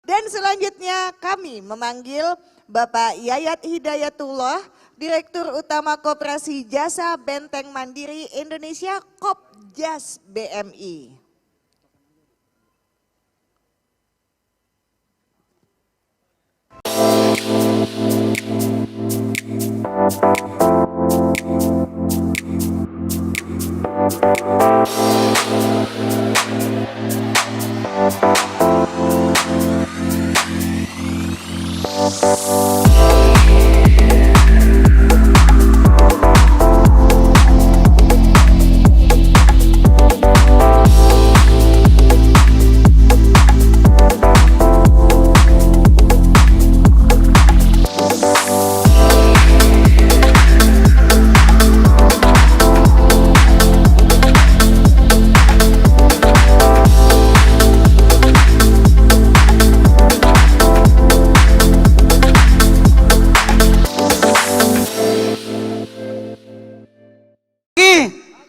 Dan selanjutnya kami memanggil Bapak Yayat Hidayatullah, Direktur Utama Koperasi Jasa Benteng Mandiri Indonesia Kopjas BMI.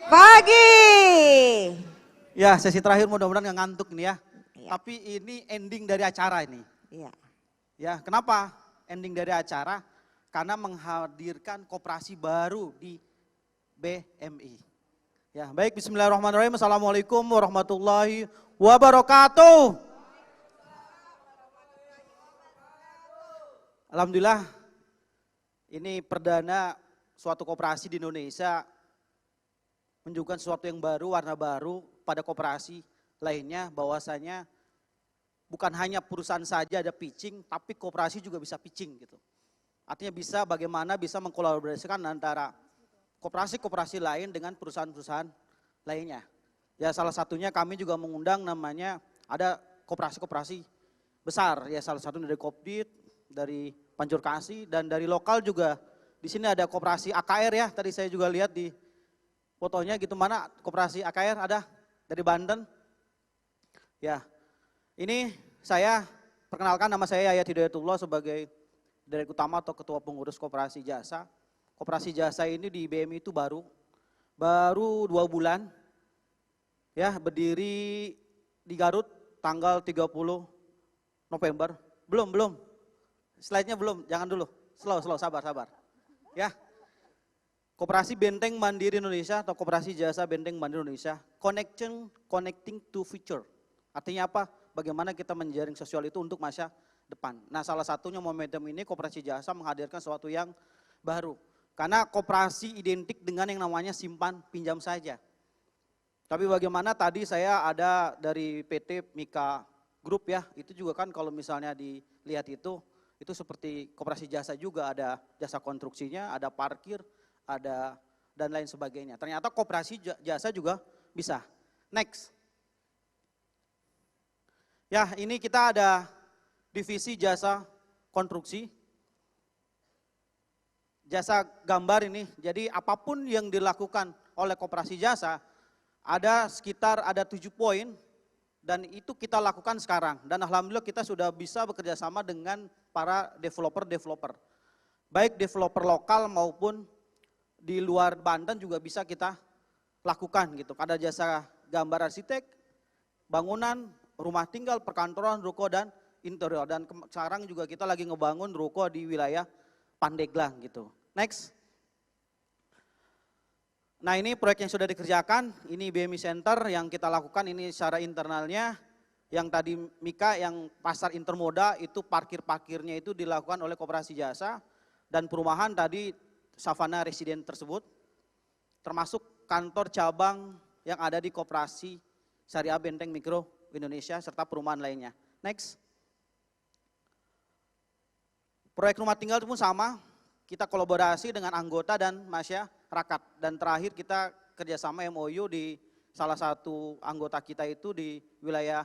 Pagi. Ya, sesi terakhir mudah-mudahan nggak ngantuk nih ya. Ya. Tapi ini ending dari acara ini. Ya. Ya, kenapa ending dari acara? Karena menghadirkan koperasi baru di BMI. Ya, baik, bismillahirrahmanirrahim. Assalamualaikum warahmatullahi wabarakatuh. Alhamdulillah, ini perdana suatu koperasi di Indonesia menunjukkan sesuatu yang baru, warna baru pada koperasi lainnya, bahwasanya bukan hanya perusahaan saja ada pitching, tapi koperasi juga bisa pitching gitu. Artinya bisa bagaimana bisa mengkolaborasikan antara koperasi-koperasi lain dengan perusahaan-perusahaan lainnya. Ya, salah satunya kami juga mengundang namanya ada koperasi-koperasi besar, ya salah satu dari Kopdit, dari Panjurkasih, dan dari lokal juga. Di sini ada koperasi AKR ya, tadi saya juga lihat di fotonya gitu, mana koperasi AKR ada dari Banten. Ya, ini saya perkenalkan, nama saya Yayat Hidayatullah sebagai Direktur Utama atau Ketua Pengurus Koperasi Jasa. Koperasi Jasa ini di BMI itu baru 2 bulan. Ya, berdiri di Garut tanggal 30 November. Belum. Slide-nya belum, jangan dulu. Slow, sabar. Ya. Koperasi Benteng Mandiri Indonesia atau Koperasi Jasa Benteng Mandiri Indonesia, connecting to future. Artinya apa? Bagaimana kita menjaring sosial itu untuk masa depan. Nah, salah satunya momentum ini Koperasi Jasa menghadirkan sesuatu yang baru. Karena koperasi identik dengan yang namanya simpan pinjam saja. Tapi bagaimana tadi saya ada dari PT Mika Group ya, itu juga kan kalau misalnya dilihat itu seperti Koperasi Jasa juga, ada jasa konstruksinya, ada parkir, ada dan lain sebagainya. Ternyata koperasi jasa juga bisa. Next. Ya, ini kita ada divisi jasa konstruksi. Jasa gambar ini, jadi apapun yang dilakukan oleh koperasi jasa, ada 7 poin dan itu kita lakukan sekarang. Dan alhamdulillah kita sudah bisa bekerja sama dengan para developer. Baik developer lokal maupun di luar Banten juga bisa kita lakukan gitu. Ada jasa gambar arsitek, bangunan, rumah tinggal, perkantoran, ruko dan interior. Dan sekarang juga kita lagi ngebangun ruko di wilayah Pandeglang gitu. Next. Nah, ini proyek yang sudah dikerjakan, ini BMI Center yang kita lakukan ini secara internalnya. Yang tadi Mika yang pasar intermoda itu parkirnya itu dilakukan oleh Koperasi Jasa, dan perumahan tadi Savana Residen tersebut, termasuk kantor cabang yang ada di Koperasi Syariah Benteng Mikro Indonesia serta perumahan lainnya. Next. Proyek rumah tinggal itu pun sama, kita kolaborasi dengan anggota dan masyarakat. Dan terakhir kita kerjasama MOU di salah satu anggota kita itu di wilayah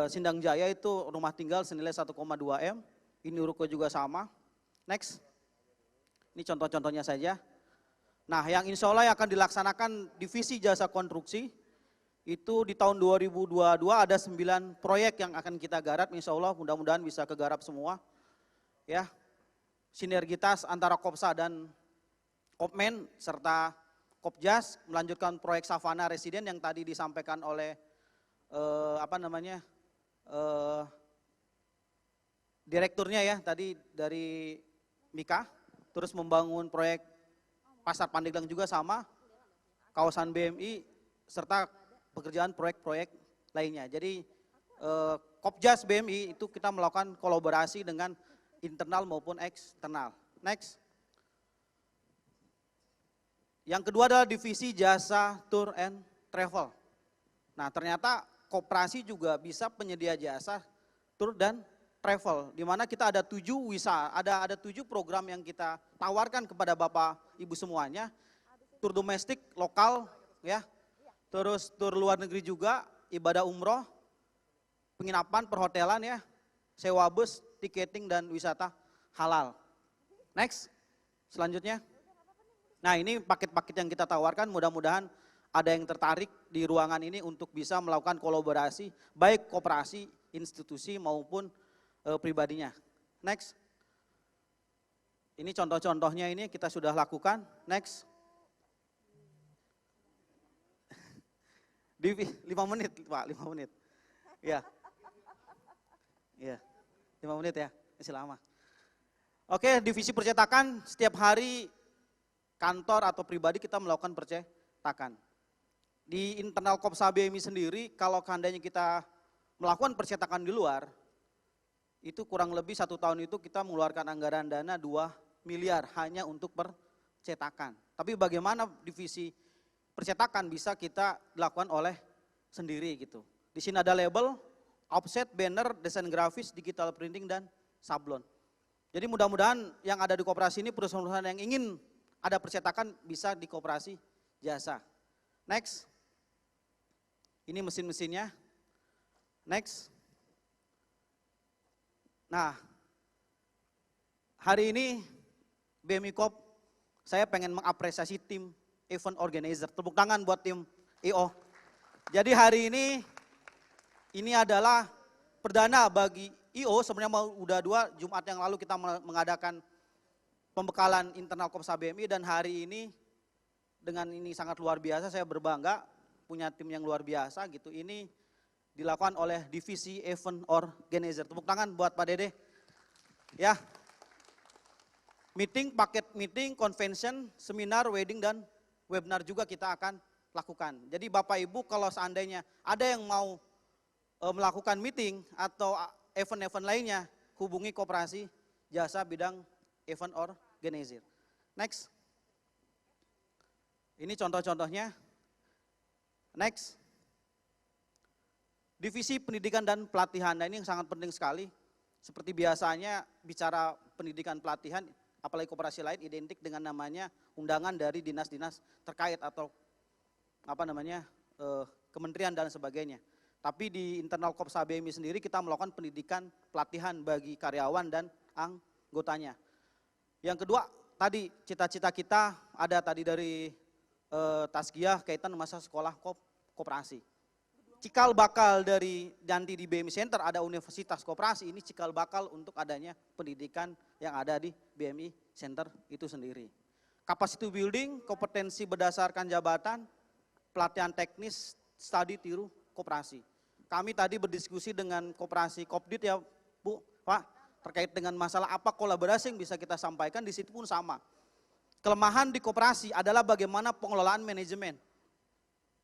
Sindang Jaya, itu rumah tinggal senilai 1,2 M. Ini ruko juga sama. Next. Ini contoh-contohnya saja. Nah, yang insya Allah yang akan dilaksanakan divisi jasa konstruksi, itu di tahun 2022 ada 9 proyek yang akan kita garap, insya Allah mudah-mudahan bisa kegarap semua. Ya, sinergitas antara Kopsa dan Kopmen serta Kopjas melanjutkan proyek Savana Residen yang tadi disampaikan oleh direkturnya ya tadi dari Mika, terus membangun proyek Pasar Pandeglang juga sama, kawasan BMI, serta pekerjaan proyek-proyek lainnya. Jadi Kopjas BMI itu kita melakukan kolaborasi dengan internal maupun eksternal. Next. Yang kedua adalah divisi jasa tour and travel. Nah ternyata koperasi juga bisa penyedia jasa tour dan travel, di mana kita ada 7 ada 7 program yang kita tawarkan kepada Bapak Ibu semuanya, tur domestik lokal ya, terus tur luar negeri juga, ibadah umroh, penginapan, perhotelan ya, sewa bus, tiketing dan wisata halal. Next, selanjutnya. Nah ini paket-paket yang kita tawarkan, mudah-mudahan ada yang tertarik di ruangan ini untuk bisa melakukan kolaborasi, baik koperasi, institusi maupun pribadinya. Next. Ini contoh-contohnya ini kita sudah lakukan. Next. 5 menit Pak, 5 menit. Ya. Ya. 5 menit ya, masih lama. Oke, divisi percetakan setiap hari kantor atau pribadi kita melakukan percetakan. Di internal Kopsa BMI sendiri, kalau seandainya kita melakukan percetakan di luar, itu kurang lebih 1 tahun itu kita mengeluarkan anggaran dana 2 miliar hanya untuk percetakan. Tapi bagaimana divisi percetakan bisa kita dilakukan oleh sendiri gitu. Di sini ada label, offset, banner, desain grafis, digital printing, dan sablon. Jadi mudah-mudahan yang ada di koperasi ini perusahaan-perusahaan yang ingin ada percetakan bisa di koperasi jasa. Next. Ini mesin-mesinnya. Next. Nah, hari ini BMI Corp saya pengen mengapresiasi tim event organizer. Tepuk tangan buat tim EO. Jadi hari ini adalah perdana bagi EO, sebenarnya udah 2 Jumat yang lalu kita mengadakan pembekalan internal Kopsa BMI, dan hari ini dengan ini sangat luar biasa, saya berbangga punya tim yang luar biasa gitu. Ini dilakukan oleh divisi event organizer. Tepuk tangan buat Pak Dede. Ya. Meeting, paket meeting, convention, seminar, wedding, dan webinar juga kita akan lakukan. Jadi Bapak Ibu kalau seandainya ada yang mau melakukan meeting atau event-event lainnya, hubungi koperasi jasa bidang event organizer. Next. Ini contoh-contohnya. Next. Divisi pendidikan dan pelatihan, nah ini yang sangat penting sekali. Seperti biasanya bicara pendidikan pelatihan, apalagi koperasi lain identik dengan namanya undangan dari dinas-dinas terkait atau kementerian dan sebagainya. Tapi di internal Kopsa BMI sendiri kita melakukan pendidikan pelatihan bagi karyawan dan anggotanya. Yang kedua, tadi cita-cita kita ada tadi dari Tazkiyah kaitan masa sekolah koperasi. Cikal bakal dari nanti di BMI Center ada universitas koperasi, ini cikal bakal untuk adanya pendidikan yang ada di BMI Center itu sendiri. Capacity building, kompetensi berdasarkan jabatan, pelatihan teknis, studi tiru koperasi. Kami tadi berdiskusi dengan koperasi Kopdit ya Bu, Pak, terkait dengan masalah apa kolaborasi yang bisa kita sampaikan, di situ pun sama. Kelemahan di koperasi adalah bagaimana pengelolaan manajemen.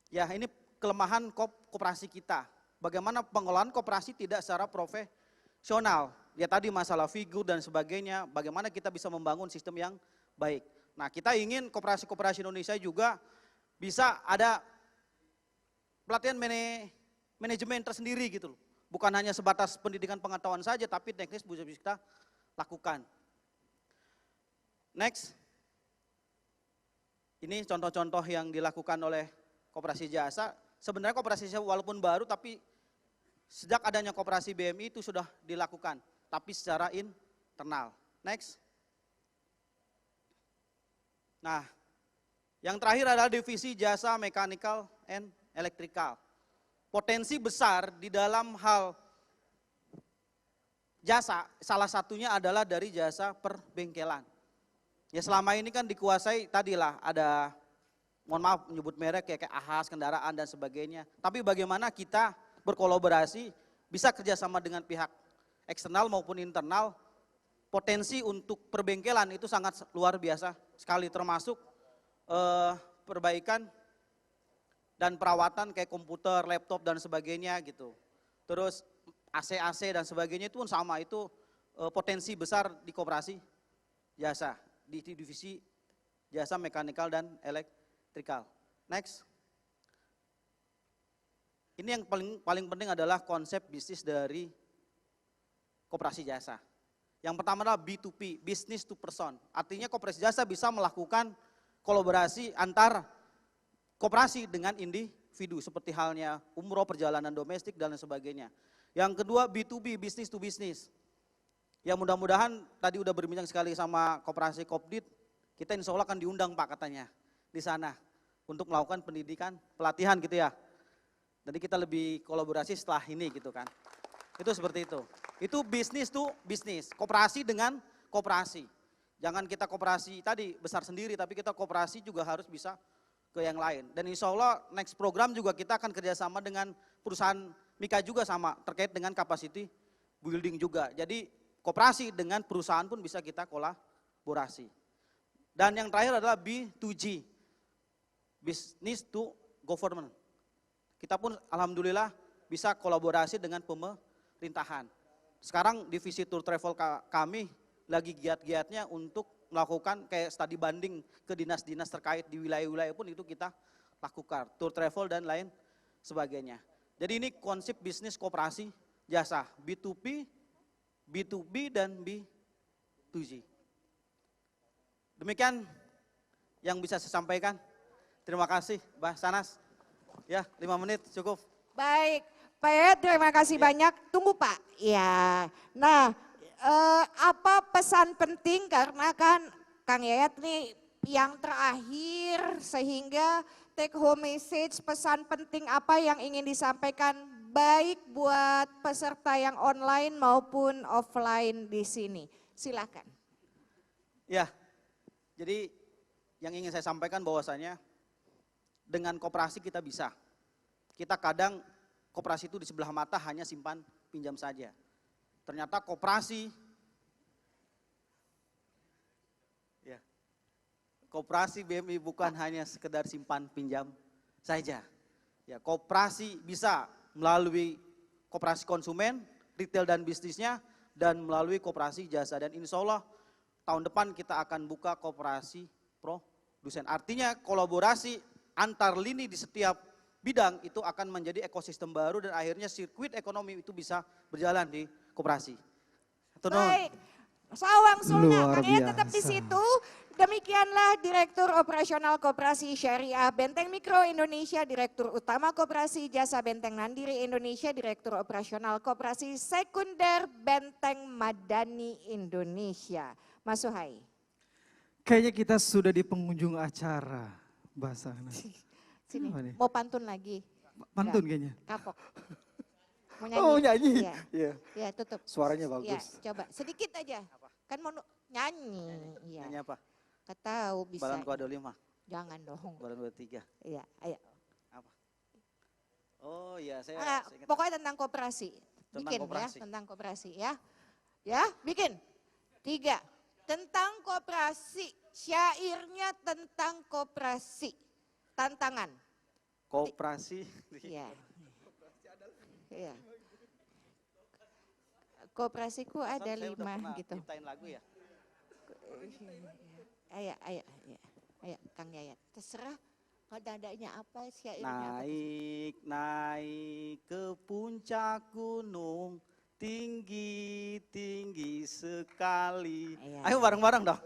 Ya ini kelemahan koperasi kita. Bagaimana pengelolaan koperasi tidak secara profesional. Ya tadi masalah figur dan sebagainya, bagaimana kita bisa membangun sistem yang baik. Nah kita ingin koperasi-koperasi Indonesia juga bisa ada pelatihan manajemen tersendiri gitu loh. Bukan hanya sebatas pendidikan pengetahuan saja, tapi teknis bisa kita lakukan. Next. Ini contoh-contoh yang dilakukan oleh koperasi jasa. Sebenarnya koperasi jasa walaupun baru, tapi sejak adanya koperasi BMI itu sudah dilakukan, tapi secara internal. Next. Nah, yang terakhir adalah divisi jasa mechanical and electrical. Potensi besar di dalam hal jasa, salah satunya adalah dari jasa perbengkelan. Ya selama ini kan dikuasai tadilah ada, mohon maaf menyebut merek kayak Ahas, kendaraan dan sebagainya. Tapi bagaimana kita berkolaborasi, bisa kerjasama dengan pihak eksternal maupun internal, potensi untuk perbengkelan itu sangat luar biasa sekali, termasuk perbaikan dan perawatan kayak komputer, laptop dan sebagainya gitu. Terus AC dan sebagainya itu pun sama, itu potensi besar di koperasi jasa, di divisi jasa mekanikal dan elektrikal. Next. Ini yang paling penting adalah konsep bisnis dari koperasi jasa. Yang pertama adalah B2P, business to person. Artinya koperasi jasa bisa melakukan kolaborasi antar koperasi dengan individu, seperti halnya umroh, perjalanan domestik, dan sebagainya. Yang kedua B2B, business to business. Yang mudah-mudahan tadi udah berbincang sekali sama koperasi Kopdit, kita insya Allah akan diundang Pak katanya di sana untuk melakukan pendidikan, pelatihan gitu ya. Jadi kita lebih kolaborasi setelah ini gitu kan. Itu seperti itu. Itu bisnis to bisnis, koperasi dengan koperasi. Jangan kita koperasi tadi besar sendiri, tapi kita koperasi juga harus bisa ke yang lain. Dan insya Allah next program juga kita akan kerjasama dengan perusahaan Mika juga sama, terkait dengan capacity building juga. Jadi koperasi dengan perusahaan pun bisa kita kolaborasi. Dan yang terakhir adalah B2G, business to government. Kita pun alhamdulillah bisa kolaborasi dengan pemerintahan. Sekarang divisi tour travel kami lagi giat-giatnya untuk melakukan kayak studi banding ke dinas-dinas terkait di wilayah-wilayah pun itu kita lakukan. Tour travel dan lain sebagainya. Jadi ini konsep bisnis koperasi jasa, B2P, B2B dan B2G. Demikian yang bisa saya sampaikan. Terima kasih Mbak Sanas. Ya, 5 menit cukup. Baik, Pak Yayat terima kasih banyak. Tunggu Pak. Ya, nah apa pesan penting karena kan Kang Yayat nih yang terakhir sehingga take home message, pesan penting apa yang ingin disampaikan baik buat peserta yang online maupun offline di sini. Silakan. Ya, jadi yang ingin saya sampaikan bahwasanya dengan koperasi kita bisa. Kita kadang koperasi itu di sebelah mata hanya simpan pinjam saja. Ternyata koperasi, ya, koperasi BMI bukan hanya sekedar simpan pinjam saja. Ya, koperasi bisa melalui koperasi konsumen, retail dan bisnisnya, dan melalui koperasi jasa. Dan insya Allah tahun depan kita akan buka koperasi produsen. Artinya kolaborasi antar lini di setiap bidang itu akan menjadi ekosistem baru dan akhirnya sirkuit ekonomi itu bisa berjalan di koperasi. Baik, Sawang Sulna, Luar Kang Yayat tetap di biasa. situ. Demikianlah Direktur Operasional Koperasi Syariah Benteng Mikro Indonesia, Direktur Utama Koperasi Jasa Benteng Mandiri Indonesia, Direktur Operasional Koperasi Sekunder Benteng Madani Indonesia. Mas Suhai. Kayaknya kita sudah di penghujung acara, Mbak Sana. Sini, Apa nih? mau pantun lagi. Pantun Enggak, kayaknya. Kapok. Mau nyanyi? Oh nyanyi. Iya, Iya. ya, tutup. Suaranya Ya, bagus. coba sedikit aja. Kan mau nyanyi. Iya. Nyanyi apa? Gak tahu bisa. Balan Kuada 5, Jangan dong. Balan Kuada 3. Iya, ayo. Apa? Oh iya, saya ingat. Pokoknya tentang koperasi. Tentang Bikin koperasi. ya, tentang koperasi ya. Ya, bikin. 3. Tentang koperasi. Syairnya tentang koperasi. Tantangan. Koperasi. Iya. Iya. Kooperasiku ada Saya udah 5 pernah gitu. ciptain lagu ya. Ayo, ayo, ayo. Ayo, Kang Yayat. Terserah. Kalau dadanya apa, syairnya apa. Naik, naik ke puncak gunung, tinggi, tinggi sekali. Iya. Ayo bareng-bareng dong.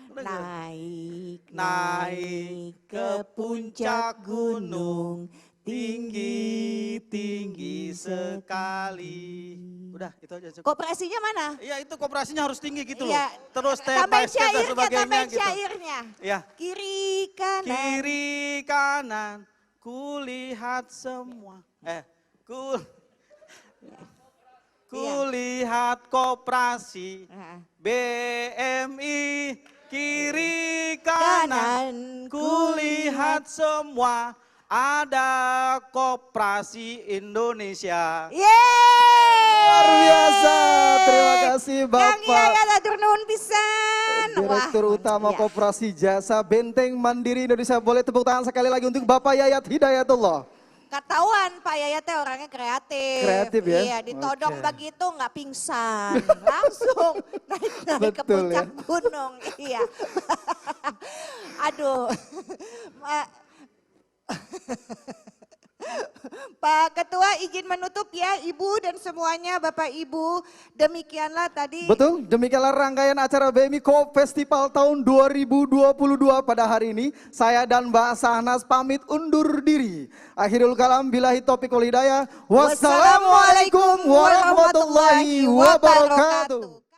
Naik, Naik ke puncak gunung, tinggi, tinggi sekali. Udah, itu aja cukup. Kooperasinya mana? Iya, itu koperasinya harus tinggi gitu loh. Iya. Terus step by Tambahin step dan syairnya, sebagainya tambahin gitu. syairnya. Iya. Kiri, kanan. Kiri kanan kulihat semua. Kulihat koperasi Nah, BMI kiri kanan kanan, kulihat semua ada Koperasi Indonesia. Yeay! Luar biasa, terima kasih Kang Bapak. Yayat atur nuhun pisan. Direktur Wah, Utama iya. Koperasi Jasa Benteng Mandiri Indonesia. Boleh tepuk tangan sekali lagi untuk Bapak Yayat Hidayatullah. Ketahuan Pak Yayat teh orangnya kreatif. Kreatif ya? Iya, ditodong Oke. begitu nggak pingsan. Langsung naik ke Betul ya. puncak gunung. Iya. Aduh. Pak Ketua izin menutup ya Ibu dan semuanya Bapak Ibu. Demikianlah tadi. Betul, demikianlah rangkaian acara BMI Co Festival tahun 2022 pada hari ini. Saya dan Mbak Sahnas pamit undur diri. Akhirul kalam billahi taufiq wal hidayah. Wassalamualaikum warahmatullahi wabarakatuh.